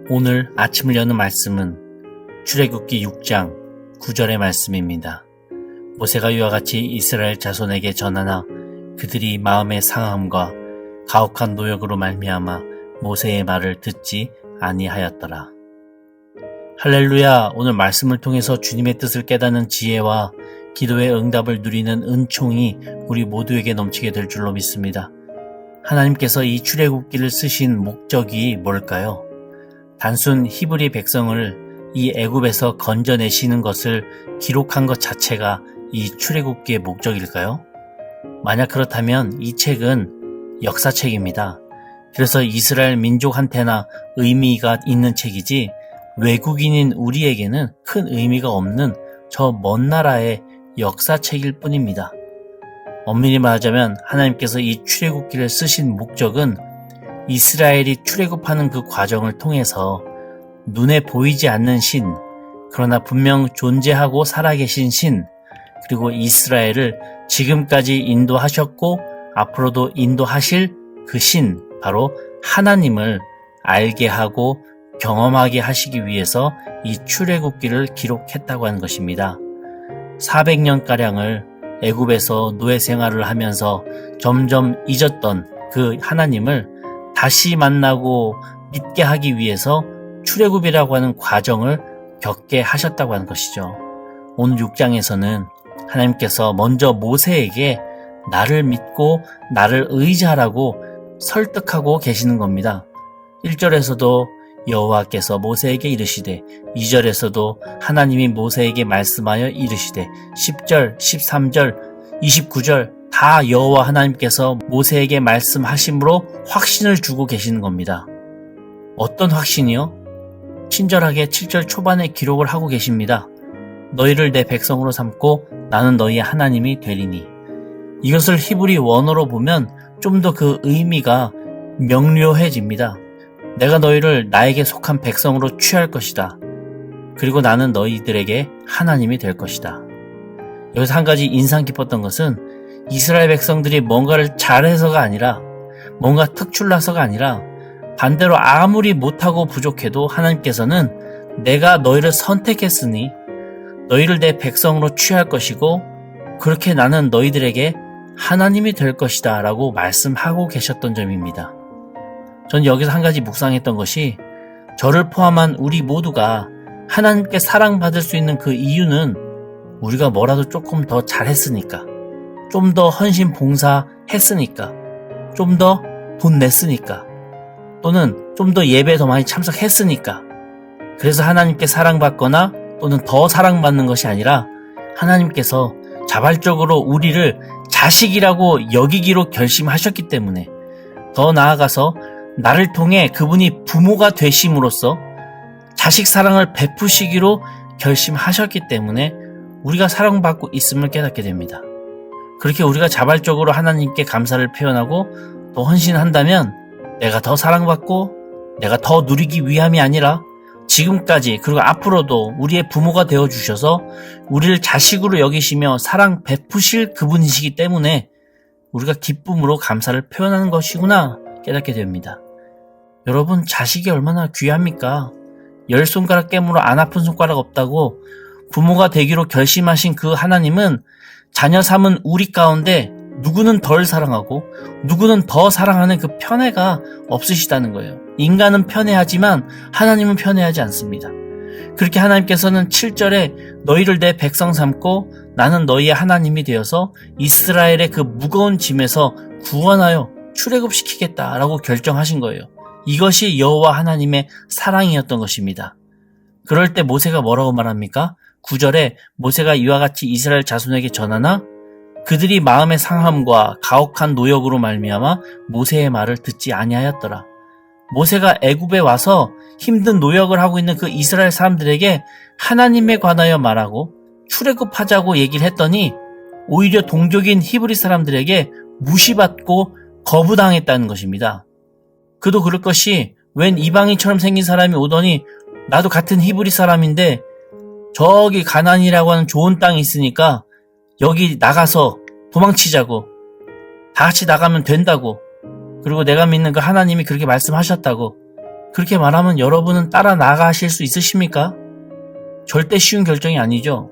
오늘 아침을 여는 말씀은 출애굽기 6장 9절의 말씀입니다. 모세가 이와 같이 이스라엘 자손에게 전하나 그들이 마음의 상함과 가혹한 노역으로 말미암아 모세의 말을 듣지 아니하였더라. 할렐루야. 오늘 말씀을 통해서 주님의 뜻을 깨닫는 지혜와 기도의 응답을 누리는 은총이 우리 모두에게 넘치게 될 줄로 믿습니다. 하나님께서 이 출애굽기를 쓰신 목적이 뭘까요? 단순 히브리 백성을 이 애굽에서 건져내시는 것을 기록한 것 자체가 이 출애굽기의 목적일까요? 만약 그렇다면 이 책은 역사책입니다. 그래서 이스라엘 민족한테나 의미가 있는 책이지 외국인인 우리에게는 큰 의미가 없는 저 먼 나라의 역사책일 뿐입니다. 엄밀히 말하자면 하나님께서 이 출애굽기를 쓰신 목적은 이스라엘이 출애굽하는 그 과정을 통해서 눈에 보이지 않는 신, 그러나 분명 존재하고 살아계신 신, 그리고 이스라엘을 지금까지 인도하셨고 앞으로도 인도하실 그 신, 바로 하나님을 알게 하고 경험하게 하시기 위해서 이 출애굽기를 기록했다고 하는 것입니다. 400년가량을 애굽에서 노예 생활을 하면서 점점 잊었던 그 하나님을 다시 만나고 믿게 하기 위해서 출애굽이라고 하는 과정을 겪게 하셨다고 하는 것이죠. 오늘 6장에서는 하나님께서 먼저 모세에게 나를 믿고 나를 의지하라고 설득하고 계시는 겁니다. 1절에서도 여호와께서 모세에게 이르시되 2절에서도 하나님이 모세에게 말씀하여 이르시되 10절, 13절, 29절 다 여호와 하나님께서 모세에게 말씀하심으로 확신을 주고 계시는 겁니다. 어떤 확신이요? 친절하게 7절 초반에 기록을 하고 계십니다. 너희를 내 백성으로 삼고 나는 너희의 하나님이 되리니. 이것을 히브리 원어로 보면 좀 더 그 의미가 명료해집니다. 내가 너희를 나에게 속한 백성으로 취할 것이다. 그리고 나는 너희들에게 하나님이 될 것이다. 여기서 한 가지 인상 깊었던 것은 이스라엘 백성들이 뭔가를 잘해서가 아니라 뭔가 특출나서가 아니라 반대로 아무리 못하고 부족해도 하나님께서는 내가 너희를 선택했으니 너희를 내 백성으로 취할 것이고 그렇게 나는 너희들에게 하나님이 될 것이다 라고 말씀하고 계셨던 점입니다. 전 여기서 한 가지 묵상했던 것이 저를 포함한 우리 모두가 하나님께 사랑받을 수 있는 그 이유는 우리가 뭐라도 조금 더 잘했으니까, 좀 더 헌신 봉사했으니까, 좀 더 돈 냈으니까, 또는 좀 더 예배에 더 많이 참석했으니까, 그래서 하나님께 사랑받거나 또는 더 사랑받는 것이 아니라 하나님께서 자발적으로 우리를 자식이라고 여기기로 결심하셨기 때문에, 더 나아가서 나를 통해 그분이 부모가 되심으로써 자식 사랑을 베푸시기로 결심하셨기 때문에 우리가 사랑받고 있음을 깨닫게 됩니다. 그렇게 우리가 자발적으로 하나님께 감사를 표현하고 또 헌신한다면 내가 더 사랑받고 내가 더 누리기 위함이 아니라 지금까지 그리고 앞으로도 우리의 부모가 되어주셔서 우리를 자식으로 여기시며 사랑 베푸실 그분이시기 때문에 우리가 기쁨으로 감사를 표현하는 것이구나 깨닫게 됩니다. 여러분, 자식이 얼마나 귀합니까? 10손가락 깨물어 안 아픈 손가락 없다고 부모가 되기로 결심하신 그 하나님은 자녀 삼은 우리 가운데 누구는 덜 사랑하고 누구는 더 사랑하는 그 편애가 없으시다는 거예요. 인간은 편애하지만 하나님은 편애하지 않습니다. 그렇게 하나님께서는 7절에 너희를 내 백성 삼고 나는 너희의 하나님이 되어서 이스라엘의 그 무거운 짐에서 구원하여 출애굽시키겠다라고 결정하신 거예요. 이것이 여호와 하나님의 사랑이었던 것입니다. 그럴 때 모세가 뭐라고 말합니까? 9절에 모세가 이와 같이 이스라엘 자손에게 전하나 그들이 마음의 상함과 가혹한 노역으로 말미암아 모세의 말을 듣지 아니하였더라. 모세가 애굽에 와서 힘든 노역을 하고 있는 그 이스라엘 사람들에게 하나님에 관하여 말하고 출애굽하자고 얘기를 했더니 오히려 동족인 히브리 사람들에게 무시받고 거부당했다는 것입니다. 그도 그럴 것이 웬 이방인처럼 생긴 사람이 오더니 나도 같은 히브리 사람인데 저기 가나안이라고 하는 좋은 땅이 있으니까 여기 나가서 도망치자고, 다 같이 나가면 된다고, 그리고 내가 믿는 그 하나님이 그렇게 말씀하셨다고, 그렇게 말하면 여러분은 따라 나가실 수 있으십니까? 절대 쉬운 결정이 아니죠.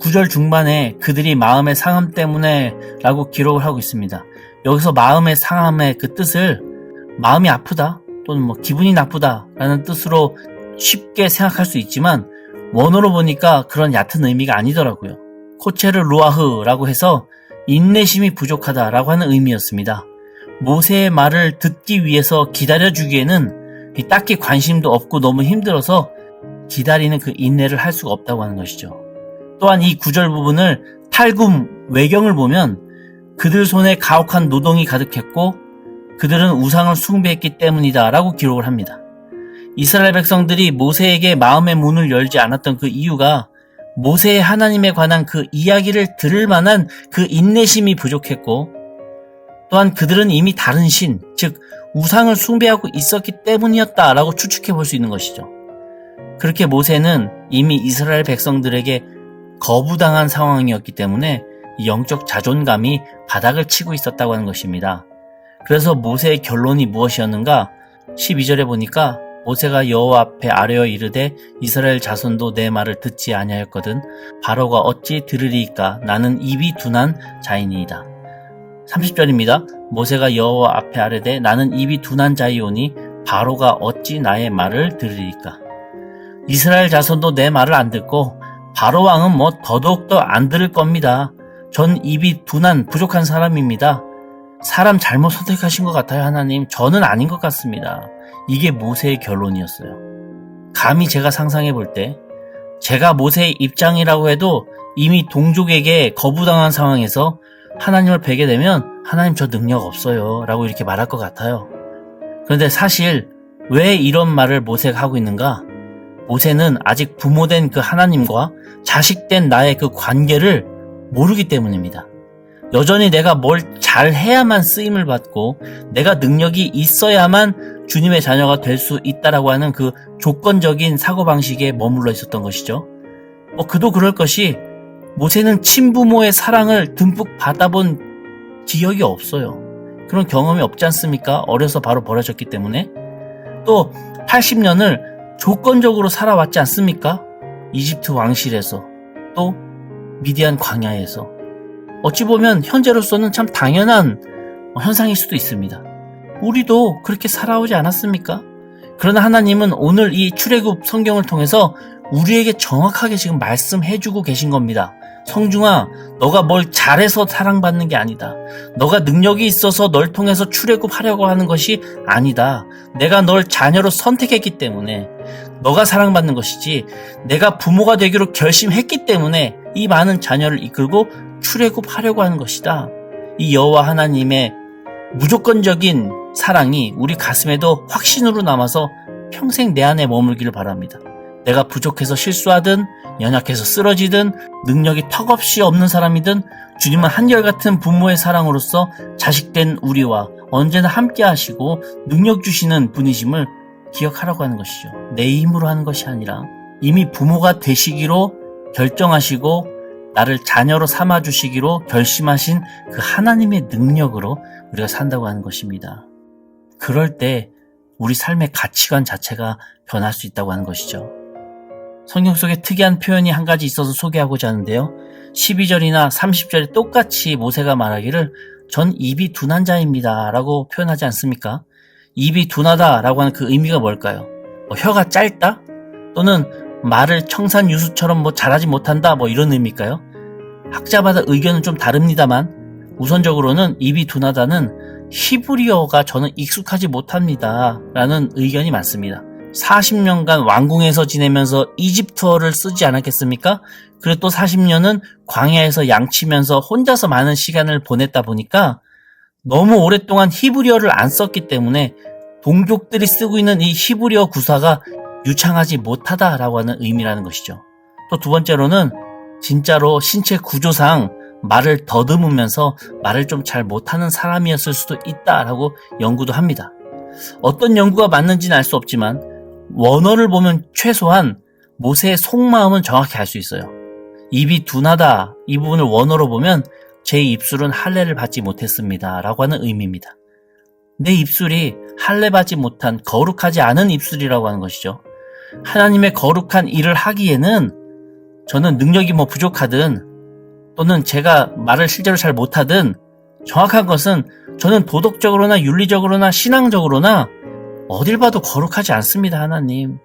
9절 중반에 그들이 마음의 상함 때문에 라고 기록을 하고 있습니다. 여기서 마음의 상함의 그 뜻을 마음이 아프다 또는 기분이 나쁘다 라는 뜻으로 쉽게 생각할 수 있지만 원어로 보니까 그런 얕은 의미가 아니더라고요. 코체르 루아흐라고 해서 인내심이 부족하다라고 하는 의미였습니다. 모세의 말을 듣기 위해서 기다려주기에는 딱히 관심도 없고 너무 힘들어서 기다리는 그 인내를 할 수가 없다고 하는 것이죠. 또한 이 9절 부분을 탈굼 외경을 보면 그들 손에 가혹한 노동이 가득했고 그들은 우상을 숭배했기 때문이다 라고 기록을 합니다. 이스라엘 백성들이 모세에게 마음의 문을 열지 않았던 그 이유가 모세의 하나님에 관한 그 이야기를 들을 만한 그 인내심이 부족했고 또한 그들은 이미 다른 신, 즉 우상을 숭배하고 있었기 때문이었다라고 추측해 볼 수 있는 것이죠. 그렇게 모세는 이미 이스라엘 백성들에게 거부당한 상황이었기 때문에 영적 자존감이 바닥을 치고 있었다고 하는 것입니다. 그래서 모세의 결론이 무엇이었는가? 12절에 보니까 모세가 여호와 앞에 아뢰어 이르되 이스라엘 자손도 내 말을 듣지 아니하였거든 바로가 어찌 들으리이까 나는 입이 둔한 자이니이다. 30절입니다. 모세가 여호와 앞에 아뢰되 나는 입이 둔한 자이오니 바로가 어찌 나의 말을 들으리이까. 이스라엘 자손도 내 말을 안 듣고 바로 왕은 더더욱더 안 들을 겁니다. 전 입이 둔한 부족한 사람입니다. 사람 잘못 선택하신 것 같아요, 하나님. 저는 아닌 것 같습니다. 이게 모세의 결론이었어요. 감히 제가 상상해 볼 때 제가 모세의 입장이라고 해도 이미 동족에게 거부당한 상황에서 하나님을 뵈게 되면 하나님 저 능력 없어요 라고 이렇게 말할 것 같아요. 그런데 사실 왜 이런 말을 모세가 하고 있는가? 모세는 아직 부모된 그 하나님과 자식된 나의 그 관계를 모르기 때문입니다. 여전히 내가 뭘 잘해야만 쓰임을 받고 내가 능력이 있어야만 주님의 자녀가 될 수 있다라고 하는 그 조건적인 사고방식에 머물러 있었던 것이죠. 그도 그럴 것이 모세는 친부모의 사랑을 듬뿍 받아본 기억이 없어요. 그런 경험이 없지 않습니까? 어려서 바로 버려졌기 때문에. 또 80년을 조건적으로 살아왔지 않습니까? 이집트 왕실에서 또 미디안 광야에서 어찌 보면 현재로서는 참 당연한 현상일 수도 있습니다. 우리도 그렇게 살아오지 않았습니까? 그러나 하나님은 오늘 이 출애굽 성경을 통해서 우리에게 정확하게 지금 말씀해주고 계신 겁니다. 성중아, 너가 뭘 잘해서 사랑받는 게 아니다. 너가 능력이 있어서 널 통해서 출애굽하려고 하는 것이 아니다. 내가 널 자녀로 선택했기 때문에 너가 사랑받는 것이지 내가 부모가 되기로 결심했기 때문에 이 많은 자녀를 이끌고 출애굽하려고 하는 것이다. 이 여호와 하나님의 무조건적인 사랑이 우리 가슴에도 확신으로 남아서 평생 내 안에 머물기를 바랍니다. 내가 부족해서 실수하든 연약해서 쓰러지든 능력이 턱없이 없는 사람이든 주님은 한결같은 부모의 사랑으로서 자식된 우리와 언제나 함께 하시고 능력 주시는 분이심을 기억하라고 하는 것이죠. 내 힘으로 하는 것이 아니라 이미 부모가 되시기로 결정하시고 나를 자녀로 삼아주시기로 결심하신 그 하나님의 능력으로 우리가 산다고 하는 것입니다. 그럴 때 우리 삶의 가치관 자체가 변할 수 있다고 하는 것이죠. 성경 속에 특이한 표현이 한 가지 있어서 소개하고자 하는데요. 12절이나 30절에 똑같이 모세가 말하기를 전 입이 둔한 자입니다 라고 표현하지 않습니까? 입이 둔하다 라고 하는 그 의미가 뭘까요? 혀가 짧다? 또는 말을 청산유수처럼 잘하지 못한다 이런 의미일까요? 학자마다 의견은 좀 다릅니다만 우선적으로는 입이 둔하다는 히브리어가 저는 익숙하지 못합니다 라는 의견이 많습니다. 40년간 왕궁에서 지내면서 이집트어를 쓰지 않았겠습니까? 그리고 또 40년은 광야에서 양치면서 혼자서 많은 시간을 보냈다 보니까 너무 오랫동안 히브리어를 안 썼기 때문에 동족들이 쓰고 있는 이 히브리어 구사가 유창하지 못하다라고 하는 의미라는 것이죠. 또 두 번째로는 진짜로 신체 구조상 말을 더듬으면서 말을 좀 잘 못하는 사람이었을 수도 있다라고 연구도 합니다. 어떤 연구가 맞는지는 알 수 없지만 원어를 보면 최소한 모세의 속마음은 정확히 알 수 있어요. 입이 둔하다 이 부분을 원어로 보면 제 입술은 할례를 받지 못했습니다 라고 하는 의미입니다. 내 입술이 할례받지 못한 거룩하지 않은 입술이라고 하는 것이죠. 하나님의 거룩한 일을 하기에는 저는 능력이 부족하든 또는 제가 말을 실제로 잘 못하든 정확한 것은 저는 도덕적으로나 윤리적으로나 신앙적으로나 어딜 봐도 거룩하지 않습니다. 하나님.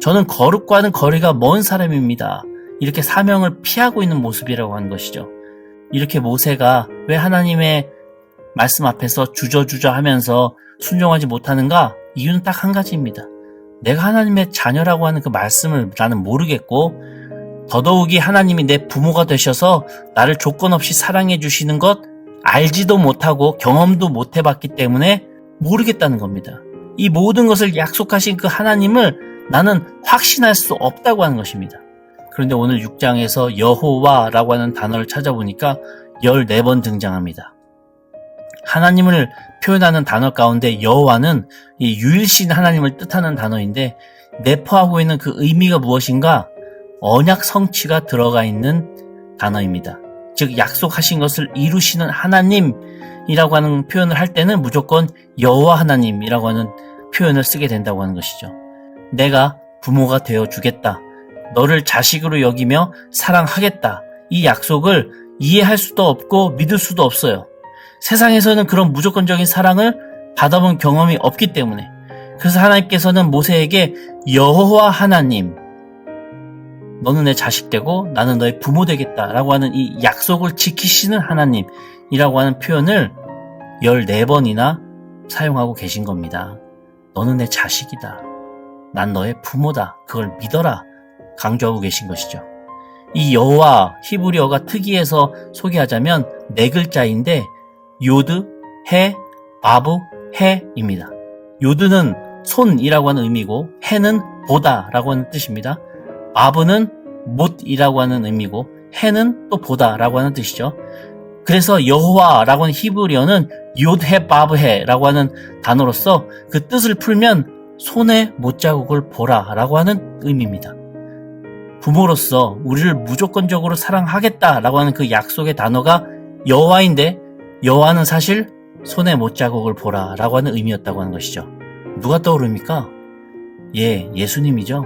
저는 거룩과는 거리가 먼 사람입니다. 이렇게 사명을 피하고 있는 모습이라고 하는 것이죠. 이렇게 모세가 왜 하나님의 말씀 앞에서 주저주저 하면서 순종하지 못하는가? 이유는 딱 한 가지입니다. 내가 하나님의 자녀라고 하는 그 말씀을 나는 모르겠고 더더욱이 하나님이 내 부모가 되셔서 나를 조건 없이 사랑해 주시는 것 알지도 못하고 경험도 못 해봤기 때문에 모르겠다는 겁니다. 이 모든 것을 약속하신 그 하나님을 나는 확신할 수 없다고 하는 것입니다. 그런데 오늘 6장에서 여호와라고 하는 단어를 찾아보니까 14번 등장합니다. 하나님을 표현하는 단어 가운데 여호와는 이 유일신 하나님을 뜻하는 단어인데 내포하고 있는 그 의미가 무엇인가? 언약 성취가 들어가 있는 단어입니다. 즉 약속하신 것을 이루시는 하나님이라고 하는 표현을 할 때는 무조건 여호와 하나님이라고 하는 표현을 쓰게 된다고 하는 것이죠. 내가 부모가 되어주겠다. 너를 자식으로 여기며 사랑하겠다. 이 약속을 이해할 수도 없고 믿을 수도 없어요. 세상에서는 그런 무조건적인 사랑을 받아본 경험이 없기 때문에 그래서 하나님께서는 모세에게 여호와 하나님 너는 내 자식 되고 나는 너의 부모 되겠다라고 하는 이 약속을 지키시는 하나님이라고 하는 표현을 14번이나 사용하고 계신 겁니다. 너는 내 자식이다. 난 너의 부모다. 그걸 믿어라. 강조하고 계신 것이죠. 이 여호와 히브리어가 특이해서 소개하자면 4글자인데 요드, 해, 바브, 해입니다. 요드는 손이라고 하는 의미고 해는 보다라고 하는 뜻입니다. 바브는 못이라고 하는 의미고 해는 또 보다라고 하는 뜻이죠. 그래서 여호와라고 하는 히브리어는 요드해 바브해라고 하는 단어로서 그 뜻을 풀면 손의 못자국을 보라라고 하는 의미입니다. 부모로서 우리를 무조건적으로 사랑하겠다라고 하는 그 약속의 단어가 여호와인데 여호와는 사실 손의 못자국을 보라라고 하는 의미였다고 하는 것이죠. 누가 떠오릅니까? 예수님이죠.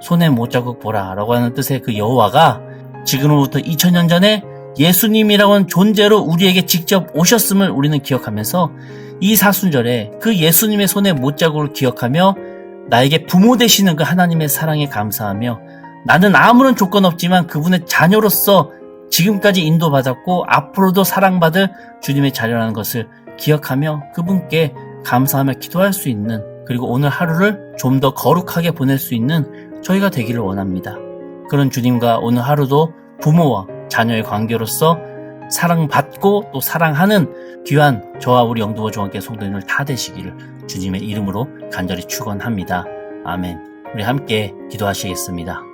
손의 못자국 보라라고 하는 뜻의 그 여호와가 지금으로부터 2000년 전에 예수님이라고 하는 존재로 우리에게 직접 오셨음을 우리는 기억하면서 이 사순절에 그 예수님의 손의 못자국을 기억하며 나에게 부모 되시는 그 하나님의 사랑에 감사하며 나는 아무런 조건 없지만 그분의 자녀로서 지금까지 인도받았고 앞으로도 사랑받을 주님의 자녀라는 것을 기억하며 그분께 감사하며 기도할 수 있는 그리고 오늘 하루를 좀 더 거룩하게 보낼 수 있는 저희가 되기를 원합니다. 그런 주님과 오늘 하루도 부모와 자녀의 관계로서 사랑받고 또 사랑하는 귀한 저와 우리 영도보 중학교 성도님들 다 되시기를 주님의 이름으로 간절히 축원합니다. 아멘. 우리 함께 기도하시겠습니다.